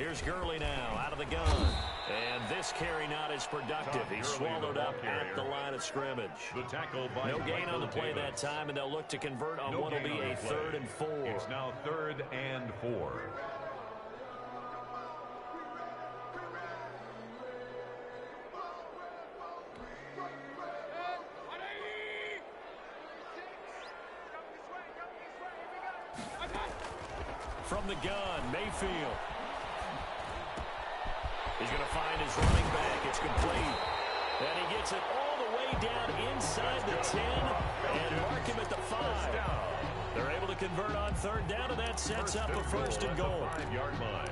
Here's Gurley now out of the gun. And this carry not as productive. He's swallowed up at the line of scrimmage. No gain on the play that time, and they'll look to convert on what will be a 3rd and 4. It's now 3rd and 4. From the gun, Mayfield. He's going to find his running back. It's complete. And he gets it all the way down inside the 10 and mark him at the 5. They're able to convert on 3rd down, and that sets up a 1st and goal. 5-yard line.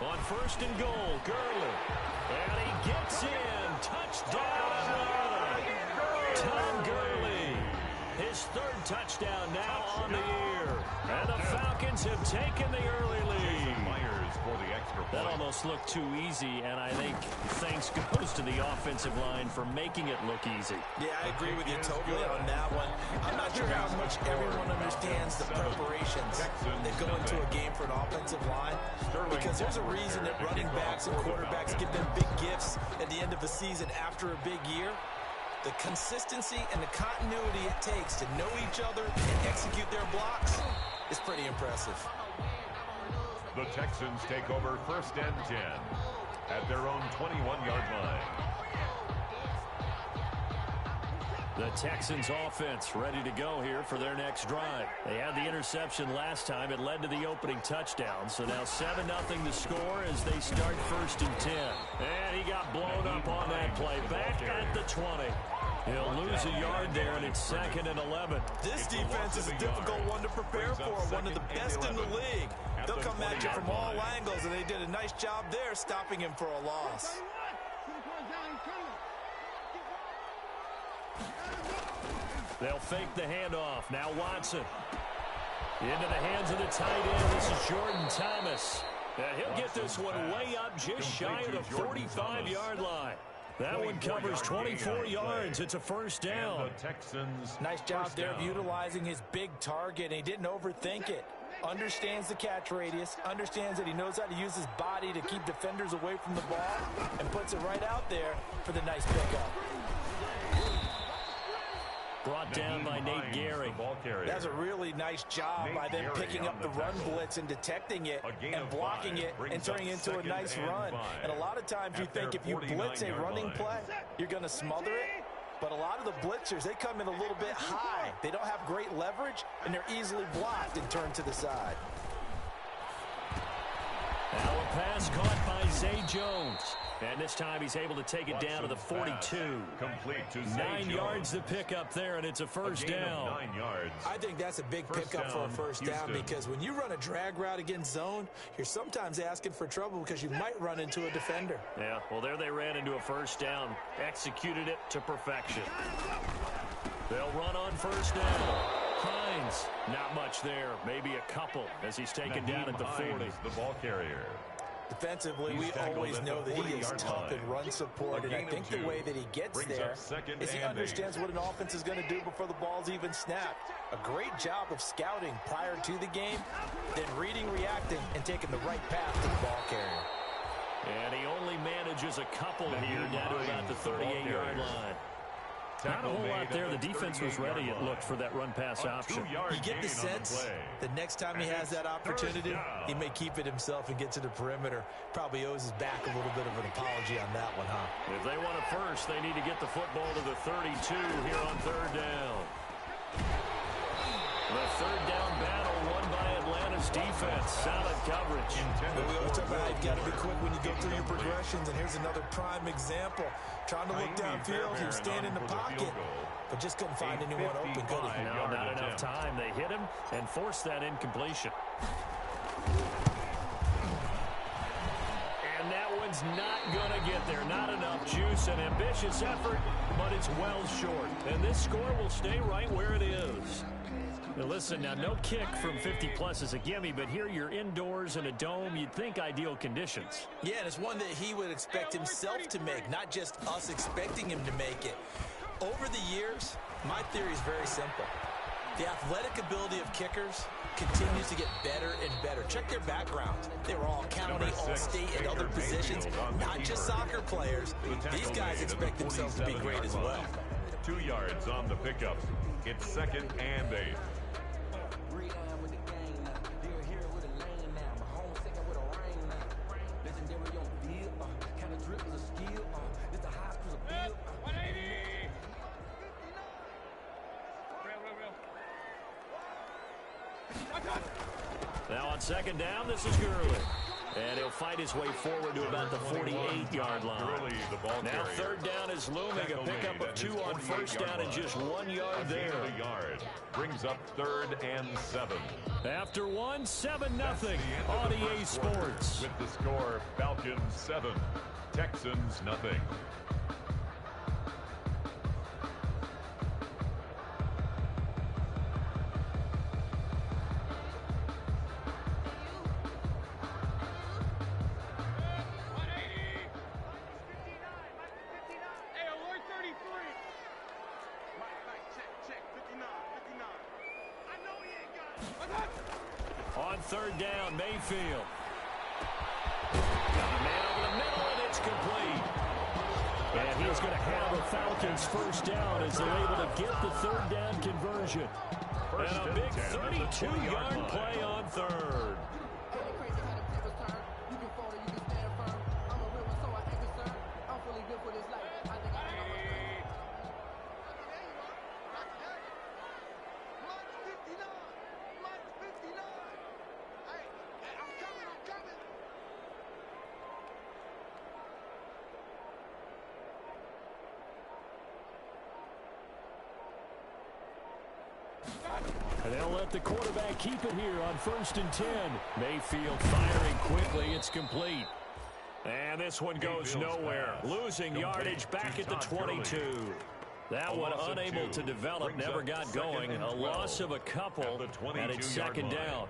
On 1st and goal, Gurley. And he gets in. Touchdown. Tom Gurley. His 3rd touchdown now on the year. And the Falcons have taken the early lead. That almost looked too easy, and I think thanks goes to the offensive line for making it look easy. Yeah, I agree with you totally on that one. I'm not sure how much everyone understands the preparations that go into a game for an offensive line, because there's a reason that running backs and quarterbacks give them big gifts at the end of a season after a big year. The consistency and the continuity it takes to know each other and execute their blocks is pretty impressive. The Texans take over 1st and 10 at their own 21-yard line. The Texans offense ready to go here for their next drive. They had the interception last time. It led to the opening touchdown. So now 7-0 to score as they start 1st and 10. And he got blown up on that play. Back at the 20. He'll lose a yard there, and it's 2nd and 11. This defense is a difficult one to prepare for, one of the best in the league. They'll come at you from all angles, and they did a nice job there stopping him for a loss. They'll fake the handoff. Now Watson. Into the hands of the tight end. This is Jordan Thomas. And he'll get this one way up just shy of the 45-yard line. That one covers 24 yards. It's a 1st down. Nice job there of utilizing his big target, and he didn't overthink it. Understands the catch radius, understands that he knows how to use his body to keep defenders away from the ball, and puts it right out there for the nice pickup. Brought down by Nate Gehry. That's a really nice job by them picking up the run blitz and detecting it and blocking it and turning it into a nice run. And a lot of times you think if you blitz a running play, you're going to smother it. But a lot of the blitzers, they come in a little bit high. They don't have great leverage, and they're easily blocked and turned to the side. Now a pass caught by Zay Jones. And this time he's able to take it down to the 42. Complete to 9 yards to pick up there, and it's a 1st down. 9 yards. I think that's a big pickup for a 1st down, because when you run a drag route against zone, you're sometimes asking for trouble because you might run into a defender. Yeah, well, there they ran into a 1st down. Executed it to perfection. They'll run on 1st down. Hines, not much there. Maybe a couple as he's taken down at the 40. The ball carrier. Defensively, we always know that he is tough in run support, and I think the way that he gets there is he understands what an offense is going to do before the ball's even snapped. A great job of scouting prior to the game, then reading, reacting, and taking the right path to the ball carrier. And he only manages a couple here down to about the 38-yard line. Not a whole lot there. The defense was ready, it looked, for that run-pass option. You get the sense that next time he has that opportunity, he may keep it himself and get to the perimeter. Probably owes his back a little bit of an apology on that one, huh? If they want it first, they need to get the football to the 32 here on 3rd down. The 3rd down battle won by Atlanta's defense. Solid coverage. But we always talk about how you've got to be quick when you go through your progressions, and here's another prime example. Trying to look downfield, he was staying in the pocket, but just couldn't find anyone open, could he? No, not enough time. They hit him and forced that incompletion. And that one one's not going to get there. Not enough juice. An ambitious effort, but it's well short. And this score will stay right where it is. Now listen, now no kick from 50-plus is a gimme, but here you're indoors in a dome. You'd think ideal conditions. Yeah, and it's one that he would expect himself to make, not just us expecting him to make it. Over the years, my theory is very simple. The athletic ability of kickers continues to get better and better. Check their backgrounds. They were all county, all state, and other positions, not just soccer players. These guys expect themselves to be great as well. 2 yards on the pickup. It's 2nd and 8. Now on 2nd down, this is Gurley. And he'll fight his way forward to about the 48-yard line. Now 3rd down is looming. A pickup of 2 on 1st down and just 1 yard there. Brings up 3rd and 7. After 1, 7-0 on EA Sports. With the score, Falcons 7, Texans nothing. On 3rd down, Mayfield. Got a man over the middle, and it's complete. And he's going to have the Falcons 1st down as they're able to get the 3rd down conversion. And a big 32-yard play on 3rd. And they'll let the quarterback keep it here on 1st and 10. Mayfield firing quickly. It's complete. And this one goes nowhere. Losing yardage back at the 22. That one unable to develop, never got going. A loss of a couple, and it's 2nd down.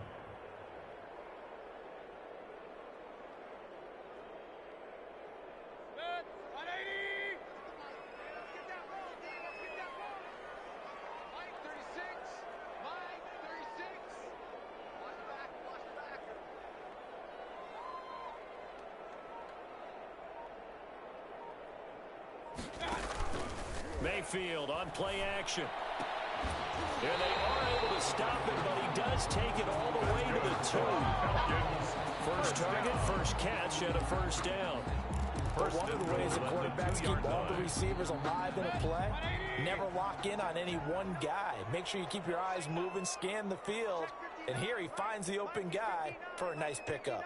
Mayfield on play action. And they are able to stop it, but he does take it all the way to the 2. First target, first catch, and a 1st down. But one of the ways the quarterbacks keep all the receivers alive in a play, never lock in on any one guy. Make sure you keep your eyes moving, scan the field, and here he finds the open guy for a nice pickup.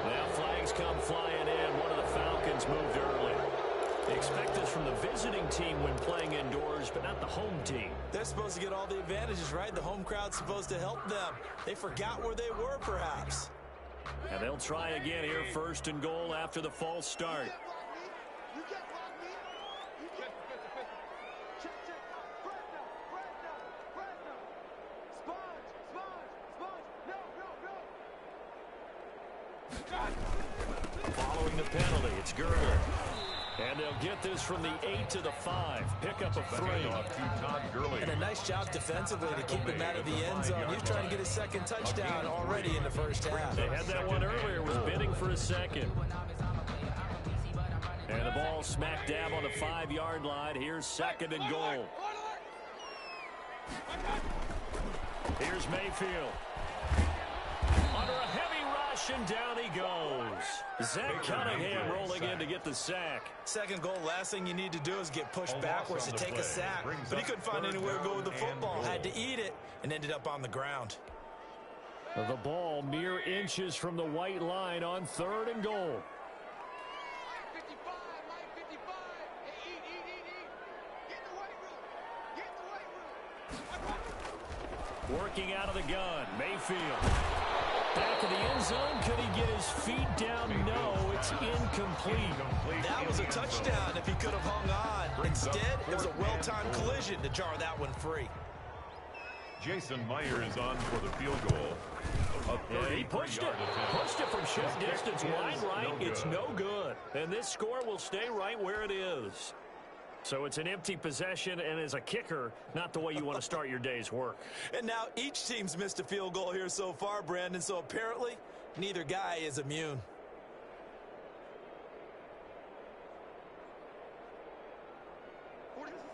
Now flags come flying in. One of the Falcons moved early. They expect this from the visiting team when playing indoors, but not the home team. They're supposed to get all the advantages, right? The home crowd's supposed to help them. They forgot where they were, perhaps. And they'll try again here, 1st and goal after the false start. Following the penalty, it's Gurley. And they'll get this from the 8 to the 5. Pickup of 3. And a nice job defensively to keep him out of the end zone. He was trying to get his 2nd touchdown already in the 1st half. They had that one earlier, was bidding for a 2nd. And the ball smack dab on the 5-yard line. Here's 2nd and goal. Here's Mayfield. Under a heavy rush, and down he goes. Zach Cunningham rolling in to get the sack. 2nd goal, last thing you need to do is get pushed backwards to take a sack. But he couldn't find anywhere to go with the football. Had to eat it and ended up on the ground. The ball mere inches from the white line on 3rd and goal. Working out of the gun, Mayfield. Back of the end zone. Could he get his feet down? No, it's incomplete. That was a touchdown if he could have hung on. Instead, it was a well-timed collision to jar that one free. Jason Myers on for the field goal. Yeah, he pushed it from short distance, wide right. It's no good. And this score will stay right where it is. So it's an empty possession, and as a kicker, not the way you want to start your day's work. And now each team's missed a field goal here so far, Brandon, so apparently neither guy is immune.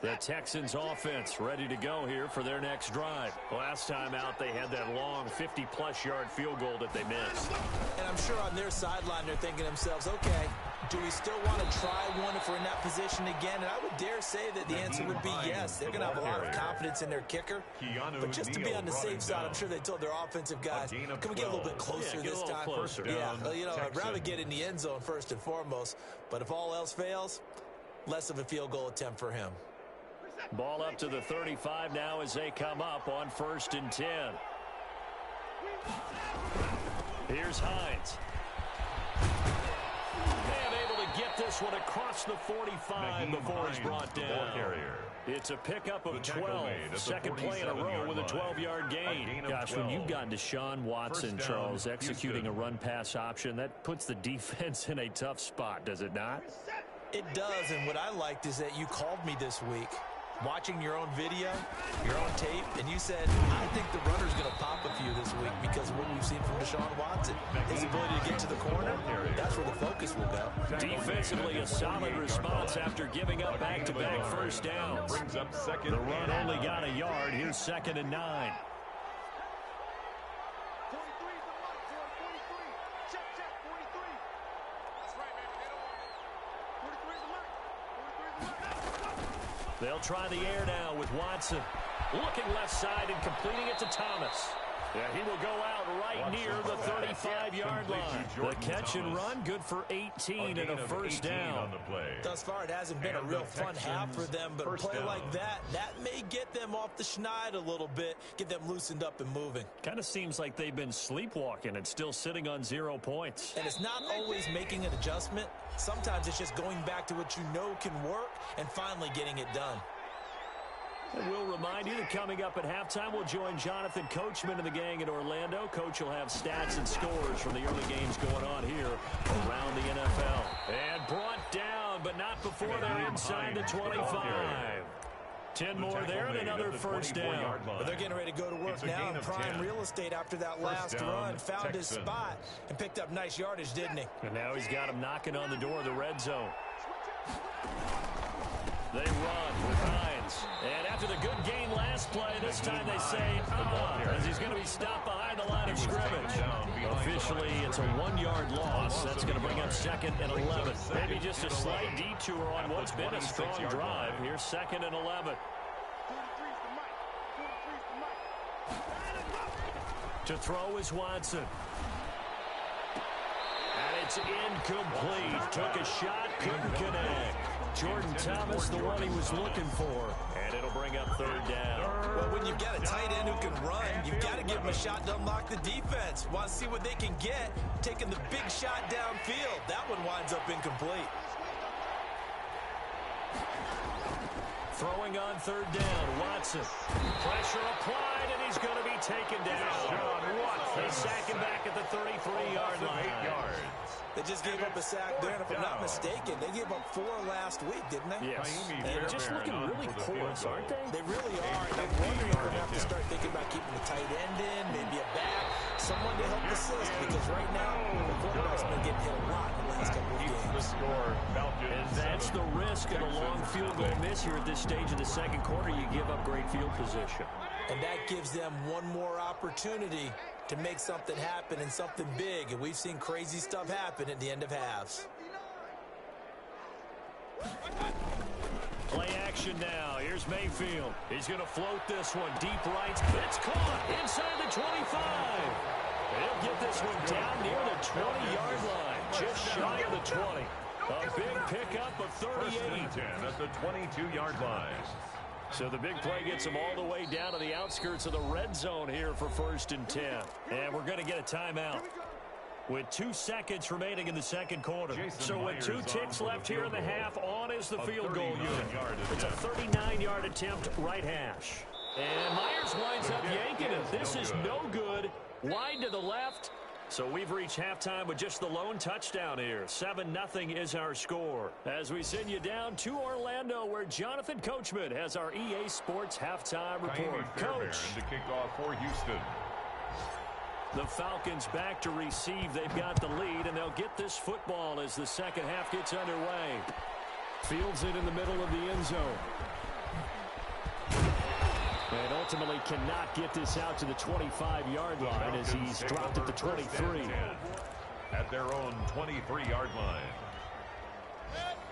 The Texans offense ready to go here for their next drive. Last time out, they had that long 50-plus yard field goal that they missed. And I'm sure on their sideline they're thinking to themselves, okay, do we still want to try one if we're in that position again? And I would dare say that the answer would be yes. They're going to have a lot of confidence in their kicker. But just to be on the safe side, I'm sure they told their offensive guys, can we get a little bit closer this time? Yeah, you know, I'd rather get in the end zone first and foremost. But if all else fails, less of a field goal attempt for him. Ball up to the 35 now as they come up on 1st and 10. Here's Hines. And able to get this one across the 45 before it's brought down. It's a pickup of 12. Second play in a row with a 12-yard gain. Gosh, when you've got Deshaun Watson, Charles, executing a run-pass option, that puts the defense in a tough spot, does it not? It does, and what I liked is that you called me this week, watching your own video, your own tape, and you said, I think the runner's going to pop a few this week because of what we've seen from Deshaun Watson. His ability to get to the corner, that's where the focus will go. Defensively, a solid response after giving up back-to-back first downs. The run only got a yard. Here's 2nd and 9. They'll try the air now with Watson. Looking left side and completing it to Thomas. Yeah, he will go out right near the 35-yard line. The catch and run, good for 18 and a first down. Thus far, it hasn't been a real fun half for them, but a play like that may get them off the schneid a little bit, get them loosened up and moving. Kind of seems like they've been sleepwalking and still sitting on 0 points. And it's not always making an adjustment. Sometimes it's just going back to what you know can work and finally getting it done. And we'll remind you that coming up at halftime, we'll join Jonathan Coachman and the gang in Orlando. Coach will have stats and scores from the early games going on here around the NFL. And brought down, but not before they're inside the 25. 10 more there and another first down. But they're getting ready to go to work now in prime real estate after that last run. Found his spot and picked up nice yardage, didn't he? And now he's got him knocking on the door of the red zone. They run with Hines. And after the good gain last play, this time they say, as he's going to be stopped behind the line of scrimmage. Officially, it's a 1-yard loss. That's going to bring up 2nd and 11. Maybe just a slight detour on what's been a strong drive. Here's 2nd and 11. To throw is Watson. And it's incomplete. Took a shot, couldn't connect. Jordan Thomas, the one he was looking for. And it'll bring up 3rd down. Well, when you've got a tight end who can run, you've got to give him a shot to unlock the defense. Want to see what they can get, taking the big shot downfield. That one winds up incomplete. Throwing on 3rd down, Watson. Pressure applied, and he's going to be taken down. They sack him back at the 33-yard line. 8 yards. They just gave up a sack there, and if I'm not mistaken, they gave up 4 last week, didn't they? Yes. They're just looking really porous, aren't they? They really are. And I'm wondering if we're going to have to start thinking about keeping the tight end in, maybe a back, someone to help assist, because right now, the quarterback's been getting hit a lot in the last couple of games. And that's the risk of a long field goal miss here at this stage of the second quarter. You give up great field position. And that gives them one more opportunity to make something happen and something big. And we've seen crazy stuff happen at the end of halves. Play action now. Here's Mayfield. He's going to float this one deep right. It's caught inside the 25. He'll get this one down near the 20-yard line. Just shy of the 20. A big pickup of 38. At the 22-yard line. So the big play gets them all the way down to the outskirts of the red zone here for 1st and 10. And we're going to get a timeout with 2 seconds remaining in the second quarter. So with 2 ticks left here in the half, on is the field goal unit. It's a 39-yard attempt right hash. And Myers winds up yanking it. This is no good. Wide to the left. So we've reached halftime with just the lone touchdown here. 7-0 is our score. As we send you down to Orlando, where Jonathan Coachman has our EA Sports halftime report. Coach. To kick off for Houston. The Falcons back to receive. They've got the lead, and they'll get this football as the second half gets underway. Fields it in the middle of the end zone. And ultimately cannot get this out to the 25-yard line as he's dropped at the 23. At their own 23-yard line.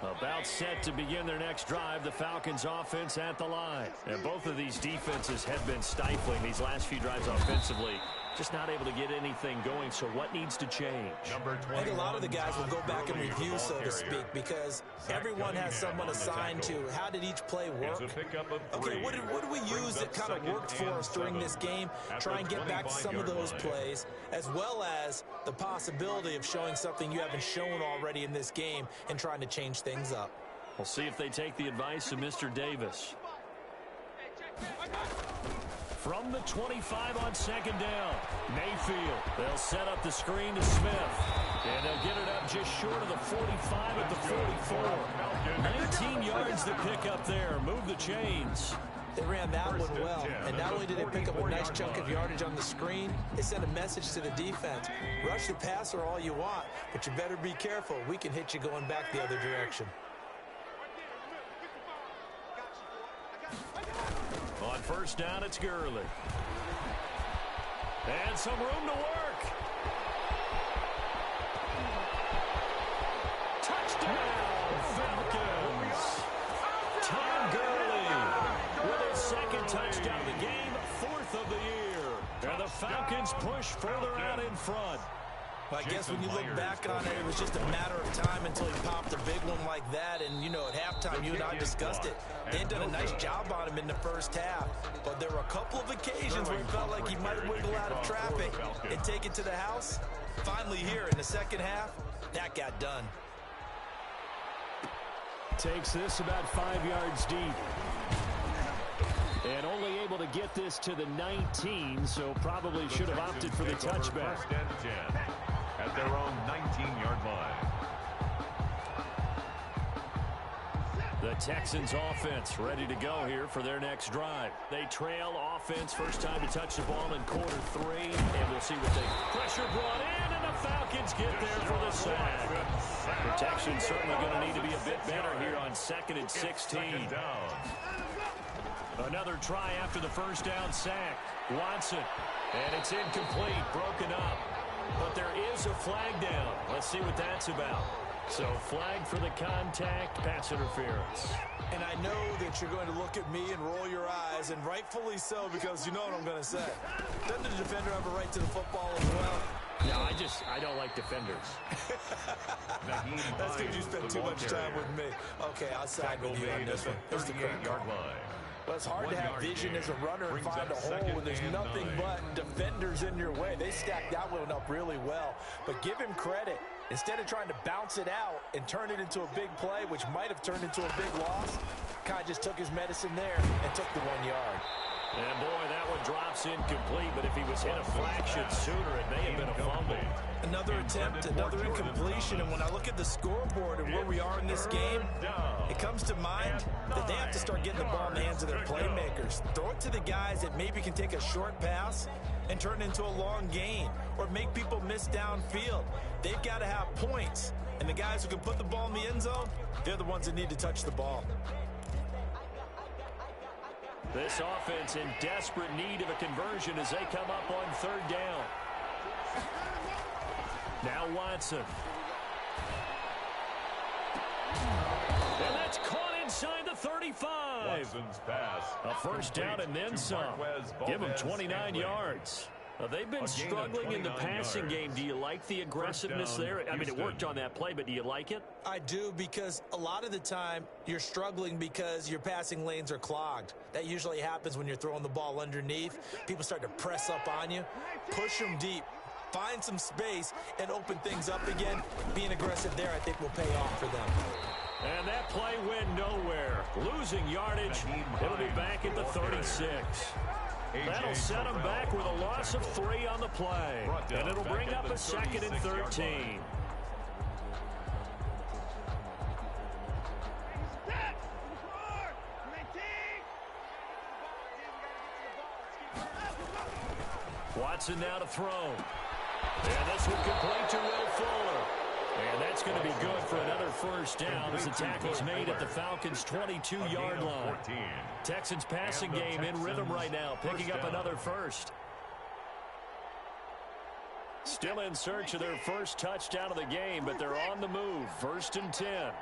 About set to begin their next drive, the Falcons offense at the line. And both of these defenses have been stifling these last few drives offensively. Just not able to get anything going, so what needs to change? I think a lot of the guys will go back and review, so to speak, because everyone has someone assigned to how did each play work. Okay, what did we use that kind of worked for us during this game? Try and get back to some of those plays, as well as the possibility of showing something you haven't shown already in this game and trying to change things up. We'll see if they take the advice of Mr. Davis. From the 25 on second down, Mayfield. They'll set up the screen to Smith. And they'll get it up just short of the 45 at the 44. 19 yards to pick up there. Move the chains. They ran that one well, and not only did they pick up a nice chunk of yardage on the screen, they sent a message to the defense. Rush the passer all you want, but you better be careful. We can hit you going back the other direction. On first down, it's Gurley. And some room to work. Touchdown, Falcons. Tom Gurley with his second touchdown of the game, 4th of the year. And the Falcons push further out in front. Well, I guess when you look back on it, it was just a matter of time until he popped a big one like that. And, you know, at halftime, you and I discussed it. They had done a nice job on him in the first half. But there were a couple of occasions where he felt like he might wiggle out of traffic and take it to the house. Finally here in the second half, that got done. Takes this about 5 yards deep. And only able to get this to the 19, so probably should have opted for the touchback. 1st and 10 at their own 19-yard line. The Texans offense ready to go here for their next drive. They trail offense, first time to touch the ball in quarter 3, and we'll see what they pressure brought in, and the Falcons get there for the sack. Protection certainly going to need to be a bit better here on 2nd and 16. Another try after the first down sack. Watson, and it's incomplete, broken up. But there is a flag down. Let's see what that's about. So flag for the contact, pass interference. And I know that you're going to look at me and roll your eyes, and rightfully so, because you know what I'm going to say. Doesn't the defender have a right to the football as well? No, I don't like defenders. That's because you spend too much time with me. Okay, I'll side with you on this one. Here's the correct call. Well, it's hard to have vision as a runner and find a hole when there's nothing but defenders in your way. They stacked that one up really well. But give him credit. Instead of trying to bounce it out and turn it into a big play, which might have turned into a big loss, Kai just took his medicine there and took the 1 yard. And boy, that one drops incomplete, but if he was hit a fraction sooner, it may have been a fumble. Another attempt, another incompletion, and when I look at the scoreboard and where we are in this game, it comes to mind that they have to start getting the ball in the hands of their playmakers. Throw it to the guys that maybe can take a short pass and turn it into a long gain, or make people miss downfield. They've got to have points, and the guys who can put the ball in the end zone, they're the ones that need to touch the ball. This offense in desperate need of a conversion as they come up on 3rd down. Now Watson. And that's caught inside the 35. Watson's pass. A first down and then some. Give him 29 yards. They've been struggling in the passing game. Do you like the aggressiveness there? I mean, it worked on that play, but do you like it? I do, because a lot of the time you're struggling because your passing lanes are clogged. That usually happens when you're throwing the ball underneath. People start to press up on you. Push them deep. Find some space and open things up again. Being aggressive there, I think, will pay off for them. And that play went nowhere. Losing yardage. It'll be back at the 36. That'll set them back with a loss of 3 on the play. And it'll bring up a 2nd and 13. Watson now to throw. And this will complete to Will Fuller. And that's going to be good for another first down as the tackle's made at the Falcons' 22-yard line. Texans passing game in rhythm right now, picking up another first. Still in search of their first touchdown of the game, but they're on the move. 1st and 10.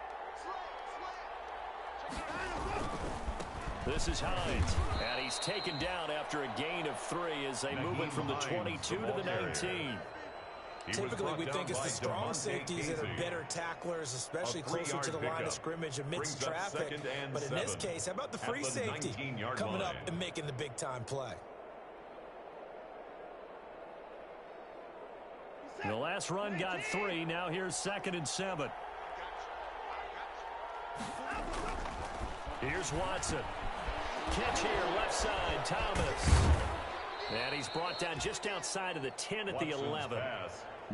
This is Hines, and he's taken down after a gain of 3 as they move it from the 22 to the 19. Typically, we think it's the strong safeties that are better tacklers, especially closer to the line of scrimmage amidst traffic. But in this case, how about the free safety coming up and making the big-time play? The last run got 3. Now here's 2nd and 7. Here's Watson. Catch here, left side, Thomas. And he's brought down just outside of the 10 at the 11.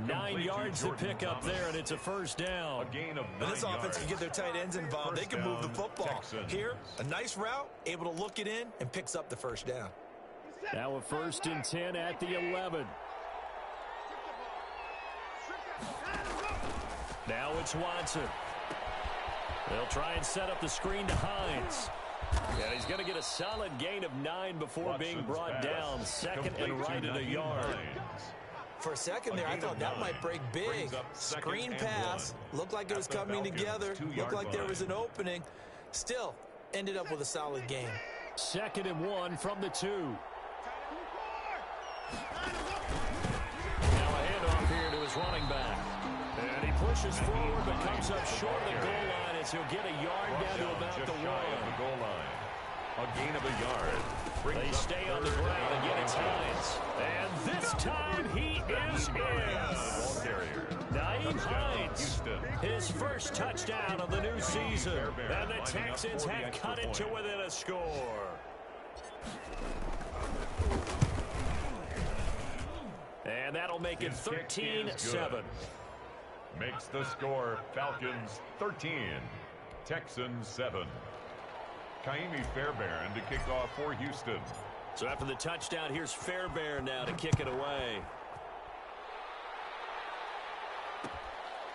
9 yards to pick up there, and it's a first down. And this offense can get their tight ends involved. They can move the football. Here, a nice route, able to look it in, and picks up the first down. Now a 1st and 10 at the 11. Now it's Watson. They'll try and set up the screen to Hines. And he's going to get a solid gain of 9 before being brought down. 2nd and right at a yard. For a second there, I thought that might break big. Screen pass. Looked like it was coming together. Looked like there was an opening. Still, ended up with a solid game. 2nd and 1 from the 2. Now a handoff here to his running back. And he pushes forward but comes up short of the goal line as he'll get a yard down to about the 1. A gain of a yard. They stay on the ground and get its Hines. And this time he is in. Naeem Hines, his first touchdown of the new season. And the Texans have cut it to within a score. And that'll make it 13-7. Makes the score Falcons 13, Texans 7. Kaimi Fairbairn to kick off for Houston. So after the touchdown, here's Fairbairn now to kick it away.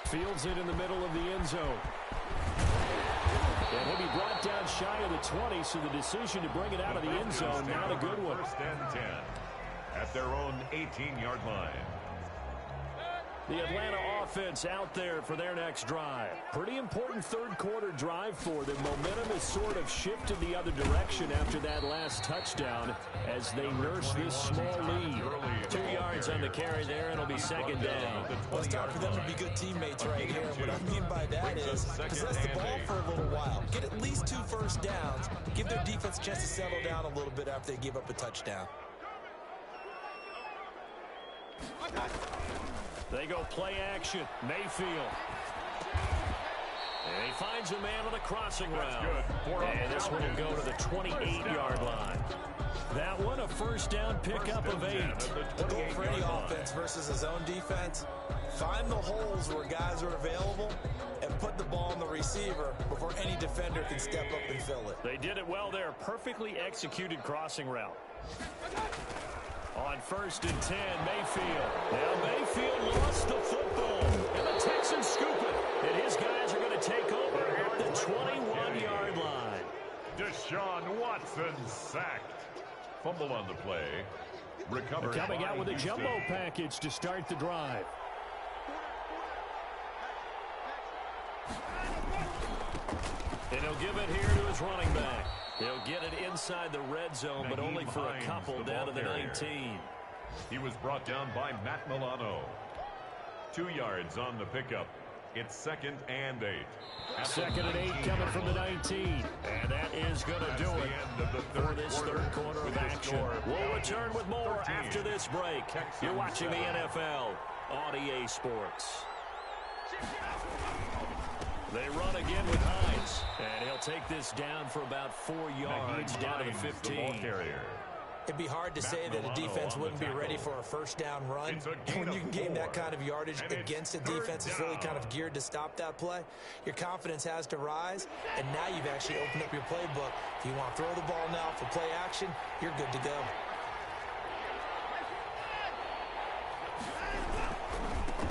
Fields it in the middle of the end zone. And he'll be brought down shy of the 20, so the decision to bring it out of the end zone, not a good one. 1st and 10 at their own 18-yard line. The Atlanta offense out there for their next drive. Pretty important third-quarter drive for them. Momentum has sort of shifted the other direction after that last touchdown as they nurse this small lead. 2 yards on the carry there, and it'll be 2nd down. Well, it's time for them to be good teammates right here. What I mean by that is possess the ball for a little while. Get at least 2 first downs. Give their defense a chance to settle down a little bit after they give up a touchdown. They go play action. Mayfield. And he finds a man on the crossing route. And this one will go to the 28-yard line. That one a first down pickup of 8. The goal for any offense versus his own defense, find the holes where guys are available and put the ball on the receiver before any defender can step up and fill it. They did it well there. Perfectly executed crossing route. On 1st and 10, Mayfield. Now Mayfield lost the football. And the Texans scoop it. And his guys are going to take over at the 21-yard line. Deshaun Watson sacked. Fumble on the play. Recovered. They're coming out with a jumbo package to start the drive. And he'll give it here to his running back. He'll get it inside the red zone, but only for a couple down to the 19. He was brought down by Matt Milano. 2 yards on the pickup. It's 2nd and 8. 2nd and 8 coming from the 19. And that is going to do it for this third quarter of action. We'll return with more after this break. You're watching the NFL on EA Sports. They run again with Hines. And he'll take this down for about 4 yards down to the 15. It'd be hard to say that a defense wouldn't be ready for a first down run. When you can gain that kind of yardage against a defense that's really kind of geared to stop that play, your confidence has to rise, and now you've actually opened up your playbook. If you want to throw the ball now for play action, you're good to go.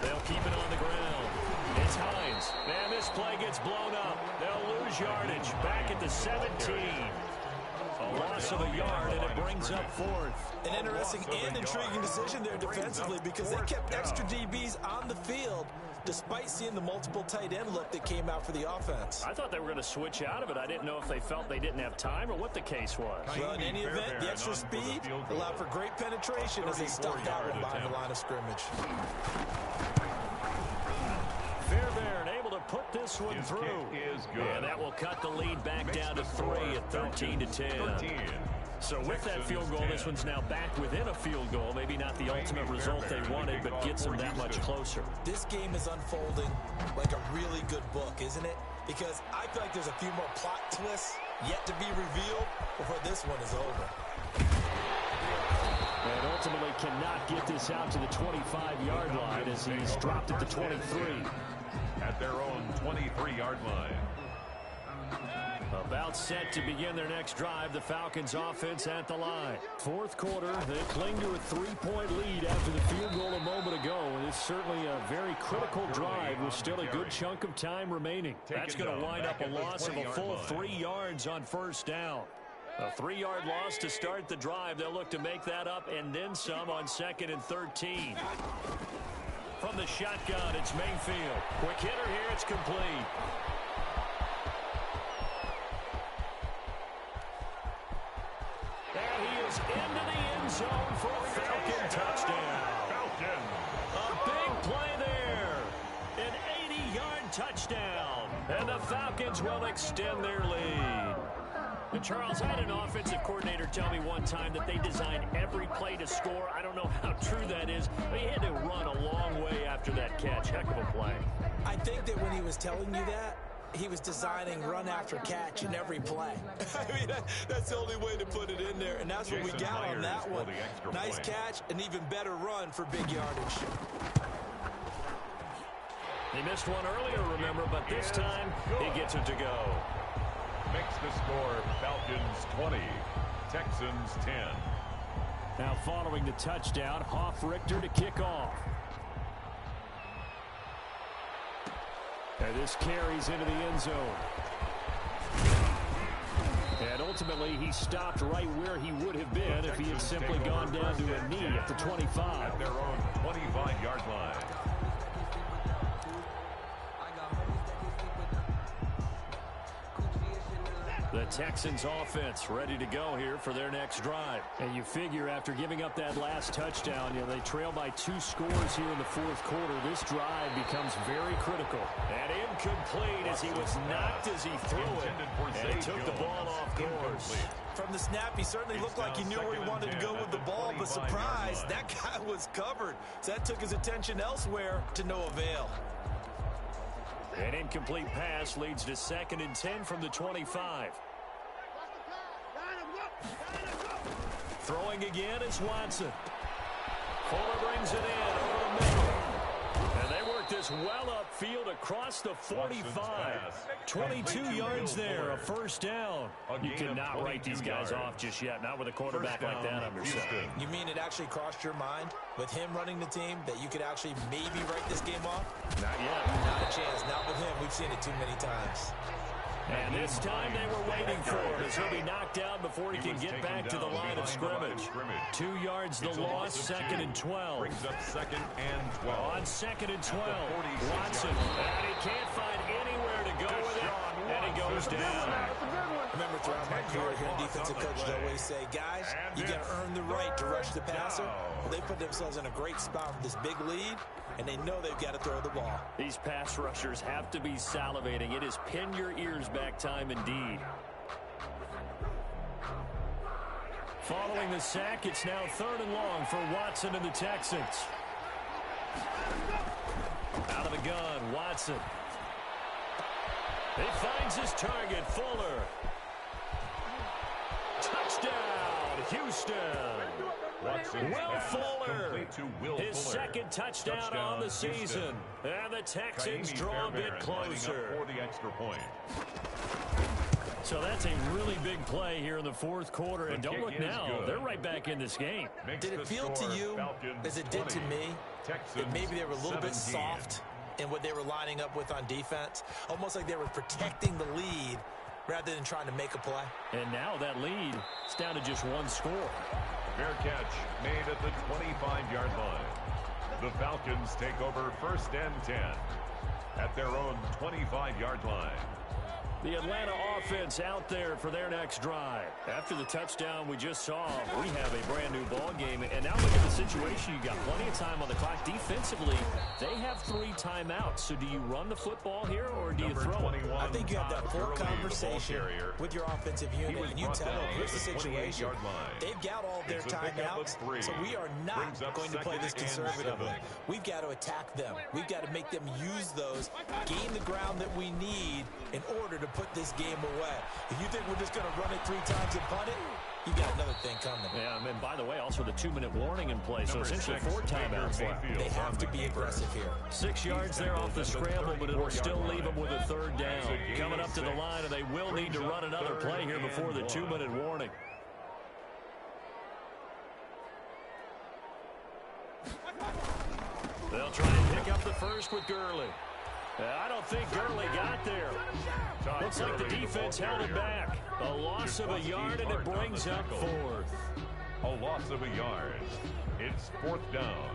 They'll keep it on the ground. It's Hines. And this play gets blown up. They'll lose yardage back at the 17. A loss of a yard, and it brings up 4th. An interesting and intriguing decision there defensively because they kept extra DBs on the field despite seeing the multiple tight end look that came out for the offense. I thought they were going to switch out of it. I didn't know if they felt they didn't have time or what the case was. Well, in any event, the extra speed allowed for great penetration as they stuffed that one behind the line of scrimmage. Fairbairn able to put this one through. And that will cut the lead back down to 3 at 13-10. So with that field goal, this one's now back within a field goal. Maybe not the ultimate result they wanted, but gets them that much closer. This game is unfolding like a really good book, isn't it? Because I feel like there's a few more plot twists yet to be revealed before this one is over. And ultimately cannot get this out to the 25-yard line as he's dropped at the 23. At their own 23-yard line. About set to begin their next drive, the Falcons offense at the line. Fourth quarter, they cling to a 3-point lead after the field goal a moment ago. And it's certainly a very critical drive with still a good chunk of time remaining. That's going to wind up a loss of a full 3 yards on first down. A 3-yard loss to start the drive. They'll look to make that up and then some on 2nd and 13. From the shotgun, it's Mayfield. Quick hitter here, it's complete. And he is into the end zone for a Falcon touchdown. A big play there. An 80-yard touchdown. And the Falcons will extend their lead. And Charles, I had an offensive coordinator tell me one time that they design every play to score. I don't know how true that is, but he had to run a long way after that catch. Heck of a play. I think that when he was telling you that, he was designing run after catch in every play. I mean, that's the only way to put it in there, and that's what we got on that one. Nice catch, an even better run for big yardage. He missed one earlier, remember, but this time he gets it to go. Makes the score Falcons 20, Texans 10. Now following the touchdown, Hoff-Richter to kick off. And this carries into the end zone. And ultimately, he stopped right where he would have been if he had simply gone down to a knee at the 25. At their own 25-yard line. The Texans offense ready to go here for their next drive. And you figure after giving up that last touchdown, they trail by 2 scores here in the fourth quarter. This drive becomes very critical. And incomplete as he was knocked as he threw it. And he took the ball off course. From the snap, he certainly looked like he knew where he wanted to go with the ball, but surprise, that guy was covered. So that took his attention elsewhere to no avail. An incomplete pass leads to 2nd and 10 from the 25. Throwing again is Watson. Fuller brings it in over the middle. And they work this well upfield across the 45. 22 yards there, a first down. You cannot write these guys off just yet, not with a quarterback like that under center. You mean it actually crossed your mind with him running the team that you could actually maybe write this game off? Not yet. Not a chance. Not with him. We've seen it too many times. And this time they were waiting for it as he'll be knocked down before he can get back to the line of scrimmage. 2 yards the loss, 2nd and 12. Brings up 2nd and 12. On 2nd and 12, Watson, and he can't find anywhere to go with it, and he goes down. I remember throughout my career here, defensive coaches always say, guys, you got to earn the right to rush the passer. Well, they put themselves in a great spot with this big lead, and they know they've got to throw the ball. These pass rushers have to be salivating. It is pin your ears back time indeed. Following the sack, it's now 3rd and long for Watson and the Texans. Out of the gun, Watson. He finds his target, Fuller. Touchdown, Houston. Will Fuller, his second touchdown on the season. And the Texans draw a bit closer. For the extra point. So that's a really big play here in the 4th quarter. And don't look now, they're right back in this game. Did it feel to you, as it did to me, that maybe they were a little bit soft in what they were lining up with on defense? Almost like they were protecting the lead rather than trying to make a play. And now that lead is down to just 1 score. Fair catch made at the 25-yard line. The Falcons take over 1st and 10 at their own 25-yard line. The Atlanta offense out there for their next drive. After the touchdown we just saw, we have a brand new ball game. And now look at the situation. You got plenty of time on the clock. Defensively, they have 3 timeouts. So do you run the football here or do you throw it? I think you have that full conversation with your offensive unit, and you tell them, here's the situation. They've got all their timeouts, so we are not going to play this conservatively. We've got to attack them. We've got to make them use those, gain the ground that we need in order to put this game away. If you think we're just going to run it 3 times and punt it, you got another thing coming. Yeah, and by the way, also the 2-minute warning in place. So essentially 4 timeouts left. They have to be aggressive here. 6 yards there off the scramble, but it'll still leave them with a 3rd down. Coming up to the line, and they will need to run another play here before the 2-minute warning. They'll try and pick up the first with Gurley. I don't think Gurley got there. Looks like the defense held it back. A loss of a yard, and it brings up 4th. A loss of a yard. It's 4th down.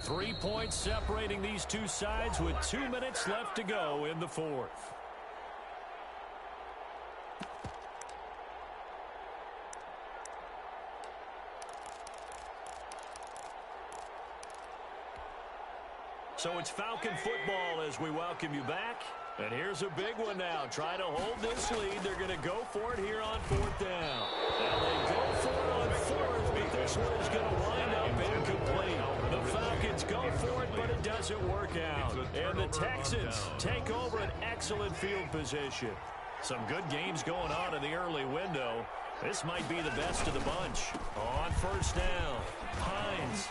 Three points separating these two sides with 2 minutes left to go in the 4th. So it's Falcon football as we welcome you back. And here's a big one now. Try to hold this lead. They're going to go for it here on 4th down. And they go for it on 4th, but this one's going to wind up incomplete. The Falcons go for it, but it doesn't work out. And the Texans take over an excellent field position. Some good games going on in the early window. This might be the best of the bunch. On 1st down, Hines.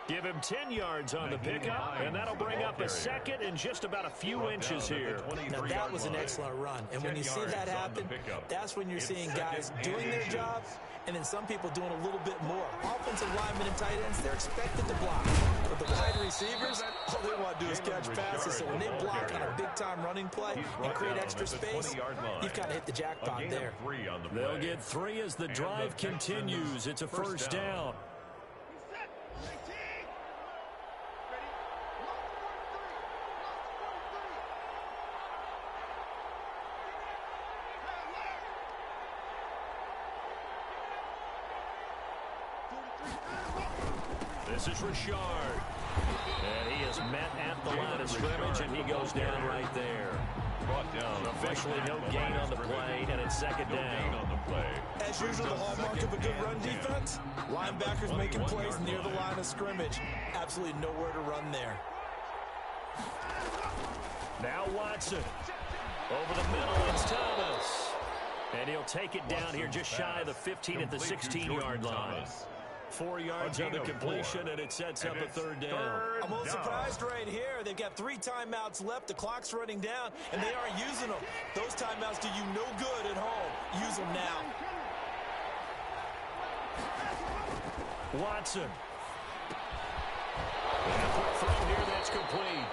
Give him 10 yards on the pickup, and that'll bring up a 2nd and just about a few inches here. Now, that was an excellent run. And when you see that happen, that's when you're seeing guys doing their job, and then some people doing a little bit more. Offensive linemen and tight ends, they're expected to block. But the wide receivers, all they want to do is catch passes. So when they block on a big-time running play and create extra space, you've kind of hit the jackpot there. They'll get 3 as the drive continues. It's a 1st down. This is Richard. And he is met at the line of scrimmage, and he goes down right there. Brought down. Officially no gain on the play, and it's 2nd down. As usual, the hallmark of a good run defense, linebackers making plays near the line of scrimmage. Absolutely nowhere to run there. Now Watson. Over the middle, it's Thomas. And he'll take it down here just shy of the 15 at the 16-yard line. 4 yards on the completion, and it sets up a third down. I'm a little surprised right here. They've got 3 timeouts left. The clock's running down, and they aren't using them. Those timeouts do you no good at home. Use them now. Watson. And a quick throw here, that's complete.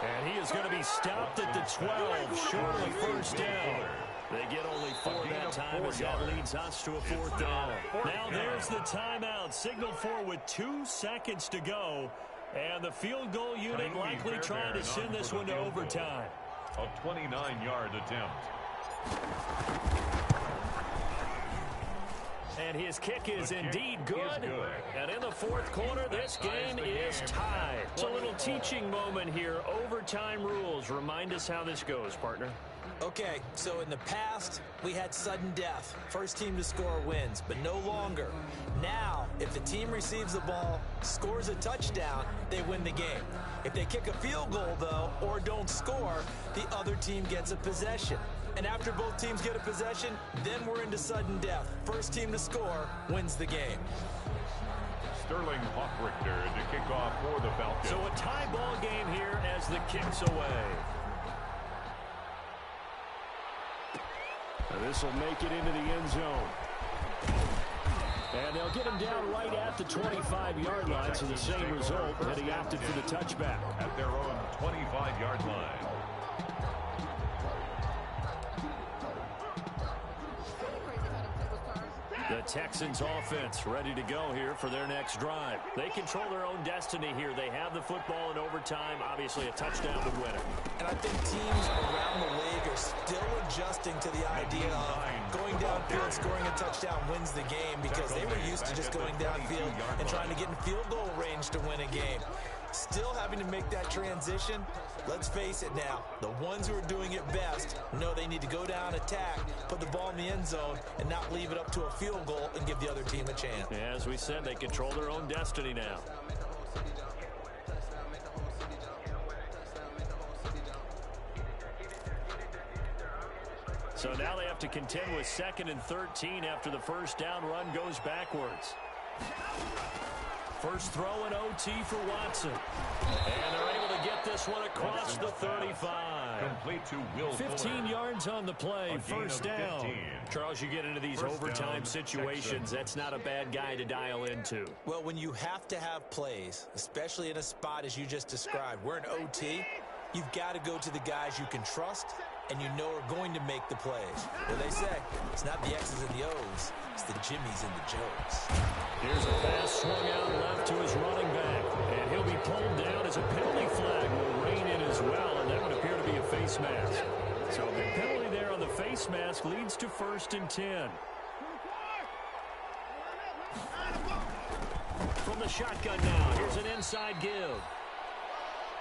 And he is going to be stopped at the 12, short of the first down. They get only 4 that time as that leads us to a 4th down. Now there's the timeout, signaled for with 2 seconds to go. And the field goal unit likely trying to send this one to overtime. A 29-yard attempt. And his kick is indeed good. And in the 4th quarter, this game is tied. It's a little teaching moment here. Overtime rules. Remind us how this goes, partner. Okay, so in the past, we had sudden death. First team to score wins, but no longer. Now, if the team receives the ball, scores a touchdown, they win the game. If they kick a field goal, though, or don't score, the other team gets a possession. And after both teams get a possession, then we're into sudden death. First team to score wins the game. Sterling Hoffrichter to kick off for the Falcons. So a tie ball game here as the kick's away. This will make it into the end zone. And they'll get him down right at the 25-yard line, so the same result, and he opted for the touchback. At their own 25-yard line. The Texans offense ready to go here for their next drive. They control their own destiny here. They have the football in overtime. Obviously, a touchdown would win it. And I think teams around the league are still adjusting to the idea of going downfield, scoring a touchdown wins the game, because they were used to just going downfield and trying to get in field goal range to win a game. Still having to make that transition. Let's face it now, the ones who are doing it best know they need to go down, attack, put the ball in the end zone, and not leave it up to a field goal and give the other team a chance. As we said, they control their own destiny now. So now they have to contend with 2nd and 13 after the first down run goes backwards. First throw in OT for Watson. And they're able to get this one across the 35. Complete to Will 15 yards on the play, first down. Charles, you get into these overtime situations, that's not a bad guy to dial into. Well, when you have to have plays, especially in a spot as you just described, we're in OT, you've got to go to the guys you can trust and you know are going to make the plays. Well, they say it's not the X's and the O's, it's the Jimmies and the Joes. Here's a pass swung out left to his running back, and he'll be pulled down as a penalty flag will rein in as well, and that would appear to be a face mask. So the penalty there on the face mask leads to 1st and 10. From the shotgun now, here's an inside give.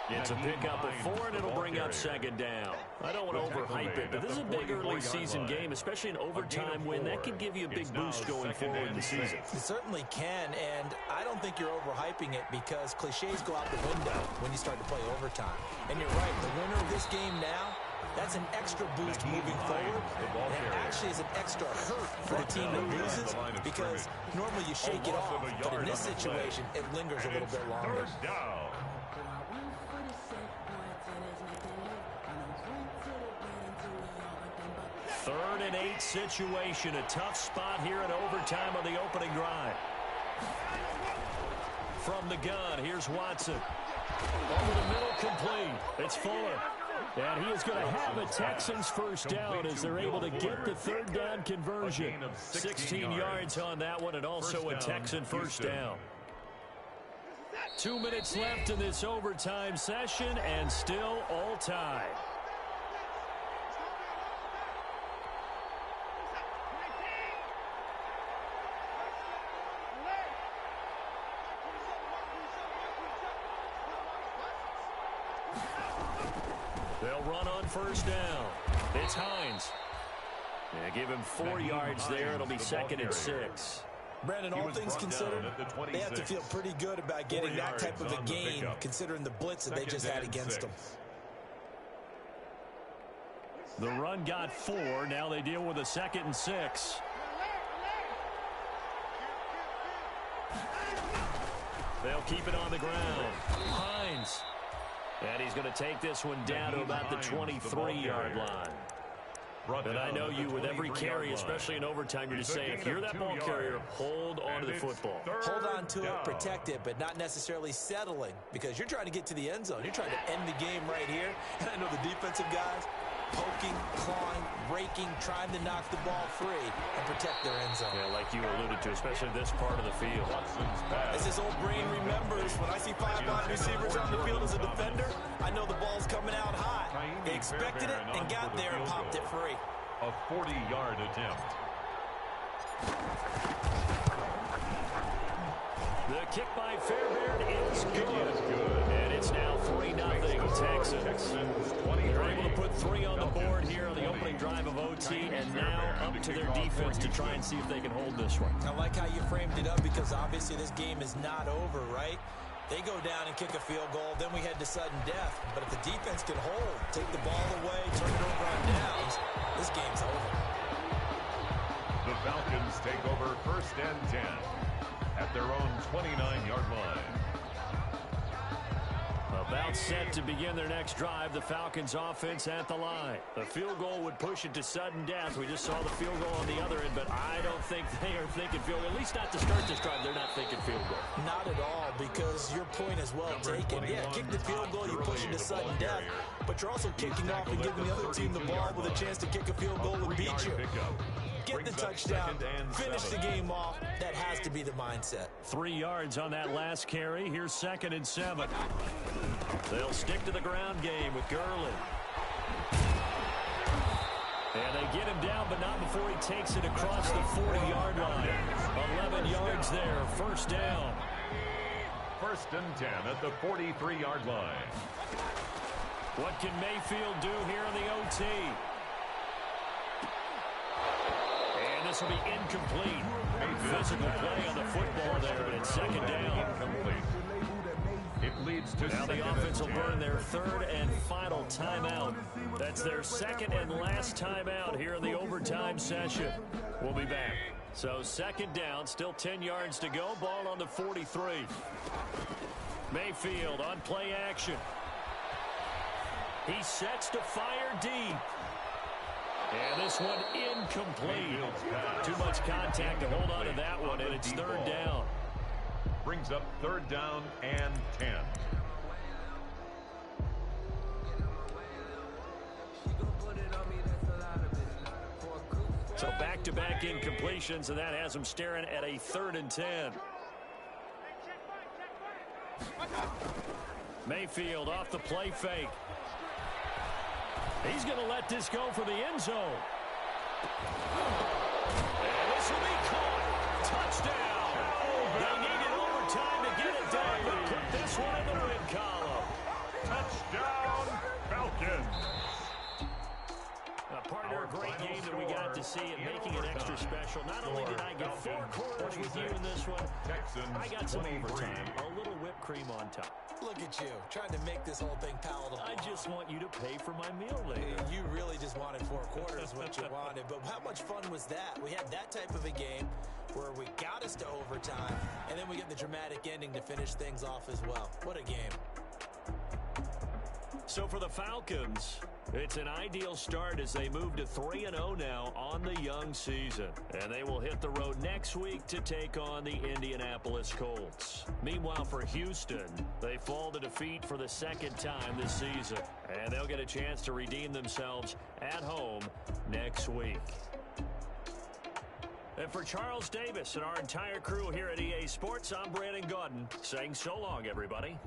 It's a pickup of 4, and it'll bring up 2nd down. I don't want to overhype it, but this is a big early season game, especially an overtime win. That could give you a big boost going forward in the season. It certainly can, and I don't think you're overhyping it because cliches go out the window when you start to play overtime. And you're right, the winner of this game now, that's an extra boost moving forward, and it actually is an extra hurt for the team that loses because normally you shake it off, but in this situation, it lingers a little bit longer. 3rd down. 3rd and 8 situation. A tough spot here in overtime on the opening drive. From the gun, here's Watson. Over the middle, complete. It's Fuller. And he is going to have a Texans first down as they're able to get the 3rd down conversion. 16 yards on that one, and also a Texan first down. 2 minutes left in this overtime session, and still all tied. They'll run on first down. It's Hines. Yeah, give him 4 yards there. It'll be 2nd and 6. Brandon, all things considered, they have to feel pretty good about getting that type of a gain, considering the blitz that they just had against them. The run got 4. Now they deal with a 2nd and 6. They'll keep it on the ground. Hines. And he's going to take this one down to about the 23-yard line. And I know you, with every carry, especially in overtime, you're just saying, if you're that ball carrier, hold on to the football. Hold on to it, protect it, but not necessarily settling, because you're trying to get to the end zone. You're trying to end the game right here. And I know the defensive guys poking, clawing, raking, trying to knock the ball free and protect their end zone. Yeah, like you alluded to, especially this part of the field. As his old brain remembers, when I see 5 wide receivers on the field as a defender, I know the ball's coming out high. They expected it and got there and popped it free. A 40-yard attempt. The kick by Fairbairn is good. And it's now 3-0 Texans. They're able to put 3 on the board here on the opening drive of OT, and now up to their defense to try and see if they can hold this one. I like how you framed it up, because obviously this game is not over, right? They go down and kick a field goal, then we head to sudden death. But if the defense can hold, take the ball away, turn it over on downs, this game's over. The Falcons take over 1st and 10 at their own 29-yard line. About set to begin their next drive, the Falcons offense at the line. The field goal would push it to sudden death. We just saw the field goal on the other end, but I don't think they are thinking field goal. At least not to start this drive, they're not thinking field goal. Not at all, because your point is well taken. Yeah, kick the field goal, you push it to sudden death, but you're also kicking off and giving the other team the ball with a chance to kick a field goal and beat you. Get the touchdown, finish the game off. That has to be the mindset. 3 yards on that last carry. Here's 2nd and 7. They'll stick to the ground game with Gurley. And they get him down, but not before he takes it across the 40-yard line. 11 yards there, 1st down. 1st and 10 at the 43-yard line. What can Mayfield do here in the OT? And this will be incomplete. Physical play on the football there, and it's 2nd down. Incomplete. It leads to now the offense will burn their 3rd and final timeout. That's their 2nd and last timeout here in the overtime session. We'll be back. So 2nd down, still 10 yards to go. Ball on the 43. Mayfield on play action. He sets to fire deep. And this one incomplete. Too much contact to hold on to that one, and it's 3rd down. Brings up 3rd down and 10. So back-to-back incompletions, and that has him staring at a 3rd and 10. Mayfield off the play fake. He's going to let this go for the end zone. And this will be caught. Touchdown. They needed overtime to get it done, but put this one in the win column. Touchdown, Falcons. Partner, a great game that we got to see and making it extra special. Not only did I get 4 quarters with you in this one, I got some overtime. A little whipped cream on top. Look at you, trying to make this whole thing palatable. I just want you to pay for my meal later. You really just wanted 4 quarters what you wanted, but how much fun was that? We had that type of a game where we got us to overtime, and then we get the dramatic ending to finish things off as well. What a game. So for the Falcons, it's an ideal start as they move to 3-0 now on the young season. And they will hit the road next week to take on the Indianapolis Colts. Meanwhile, for Houston, they fall to defeat for the 2nd time this season. And they'll get a chance to redeem themselves at home next week. And for Charles Davis and our entire crew here at EA Sports, I'm Brandon Gaudin saying so long, everybody.